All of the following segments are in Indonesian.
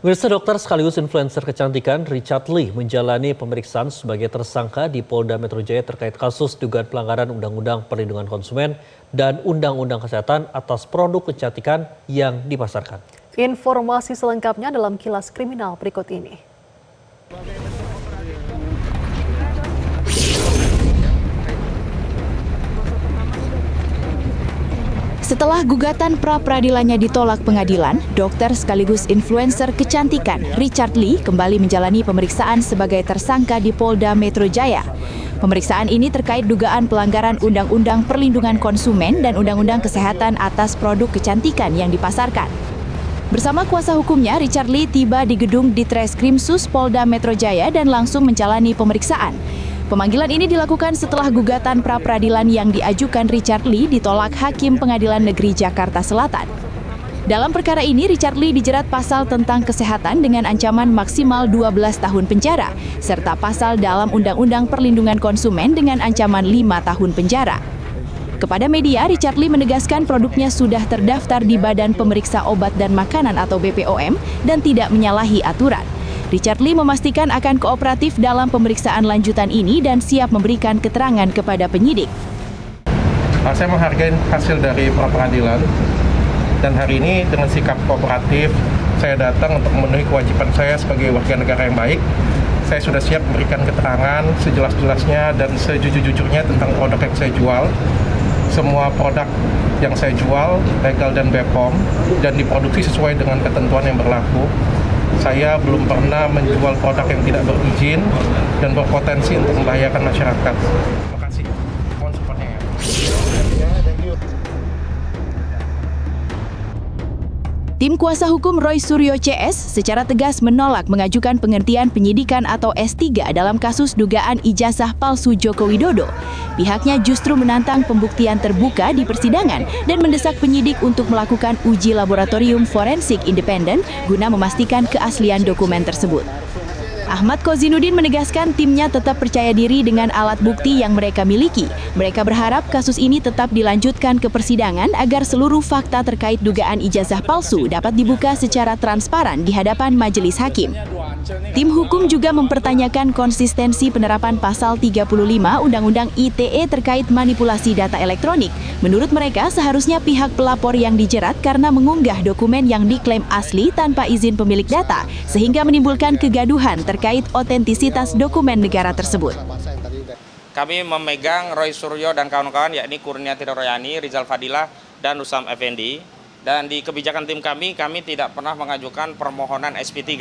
Pemirsa, dokter sekaligus influencer kecantikan Richard Lee menjalani pemeriksaan sebagai tersangka di Polda Metro Jaya terkait kasus dugaan pelanggaran Undang-Undang Perlindungan Konsumen dan Undang-Undang Kesehatan atas produk kecantikan yang dipasarkan. Informasi selengkapnya dalam Kilas Kriminal berikut ini. Setelah gugatan pra-peradilannya ditolak pengadilan, dokter sekaligus influencer kecantikan Richard Lee kembali menjalani pemeriksaan sebagai tersangka di Polda Metro Jaya. Pemeriksaan ini terkait dugaan pelanggaran Undang-Undang Perlindungan Konsumen dan Undang-Undang Kesehatan atas produk kecantikan yang dipasarkan. Bersama kuasa hukumnya, Richard Lee tiba di gedung Ditreskrimsus Polda Metro Jaya dan langsung menjalani pemeriksaan. Pemanggilan ini dilakukan setelah gugatan pra-peradilan yang diajukan Richard Lee ditolak Hakim Pengadilan Negeri Jakarta Selatan. Dalam perkara ini, Richard Lee dijerat pasal tentang kesehatan dengan ancaman maksimal 12 tahun penjara, serta pasal dalam Undang-Undang Perlindungan Konsumen dengan ancaman 5 tahun penjara. Kepada media, Richard Lee menegaskan produknya sudah terdaftar di Badan Pemeriksa Obat dan Makanan atau BPOM dan tidak menyalahi aturan. Richard Lee memastikan akan kooperatif dalam pemeriksaan lanjutan ini dan siap memberikan keterangan kepada penyidik. Saya menghargai hasil dari pra-peradilan dan hari ini dengan sikap kooperatif saya datang untuk memenuhi kewajiban saya sebagai warga negara yang baik. Saya sudah siap memberikan keterangan sejelas-jelasnya dan sejujur-jujurnya tentang produk yang saya jual. Semua produk yang saya jual legal dan BPOM dan diproduksi sesuai dengan ketentuan yang berlaku. Saya belum pernah menjual produk yang tidak berizin dan berpotensi untuk membahayakan masyarakat. Terima kasih. Mohon supportnya ya. Tim kuasa hukum Roy Suryo CS secara tegas menolak mengajukan penghentian penyidikan atau S3 dalam kasus dugaan ijazah palsu Joko Widodo. Pihaknya justru menantang pembuktian terbuka di persidangan dan mendesak penyidik untuk melakukan uji laboratorium forensik independen guna memastikan keaslian dokumen tersebut. Ahmad Kozinudin menegaskan timnya tetap percaya diri dengan alat bukti yang mereka miliki. Mereka berharap kasus ini tetap dilanjutkan ke persidangan agar seluruh fakta terkait dugaan ijazah palsu dapat dibuka secara transparan di hadapan majelis hakim. Tim hukum juga mempertanyakan konsistensi penerapan pasal 35 Undang-Undang ITE terkait manipulasi data elektronik. Menurut mereka, seharusnya pihak pelapor yang dijerat karena mengunggah dokumen yang diklaim asli tanpa izin pemilik data, sehingga menimbulkan kegaduhan terkait otentisitas dokumen negara tersebut. Kami memegang Roy Suryo dan kawan-kawan, yakni Kurniati Royani, Rizal Fadilah, dan Usam Effendi. Dan di kebijakan tim kami tidak pernah mengajukan permohonan SP3.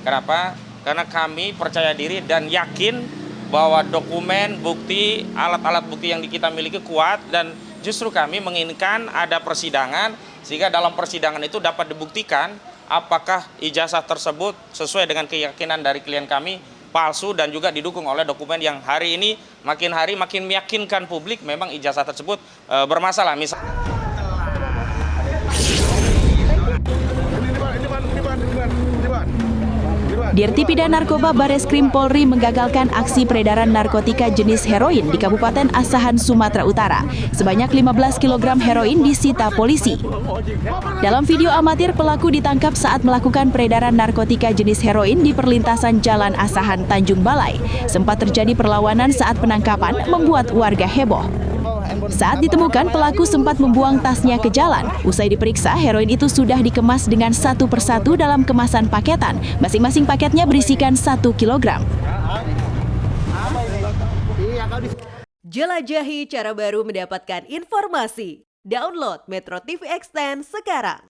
Kenapa? Karena kami percaya diri dan yakin bahwa dokumen, bukti, alat-alat bukti yang kita miliki kuat, dan justru kami menginginkan ada persidangan sehingga dalam persidangan itu dapat dibuktikan apakah ijazah tersebut sesuai dengan keyakinan dari klien kami palsu dan juga didukung oleh dokumen yang hari ini makin hari makin meyakinkan publik memang ijazah tersebut bermasalah. Dirtipidana Narkoba Bareskrim Polri menggagalkan aksi peredaran narkotika jenis heroin di Kabupaten Asahan, Sumatera Utara. Sebanyak 15 kg heroin disita polisi. Dalam video amatir, pelaku ditangkap saat melakukan peredaran narkotika jenis heroin di perlintasan Jalan Asahan, Tanjung Balai. Sempat terjadi perlawanan saat penangkapan, membuat warga heboh. Saat ditemukan, pelaku sempat membuang tasnya ke jalan. Usai diperiksa, heroin itu sudah dikemas dengan satu persatu dalam kemasan paketan. Masing-masing paketnya berisikan 1 kilogram. Jelajahi cara baru mendapatkan informasi. Download Metro TV Extend sekarang.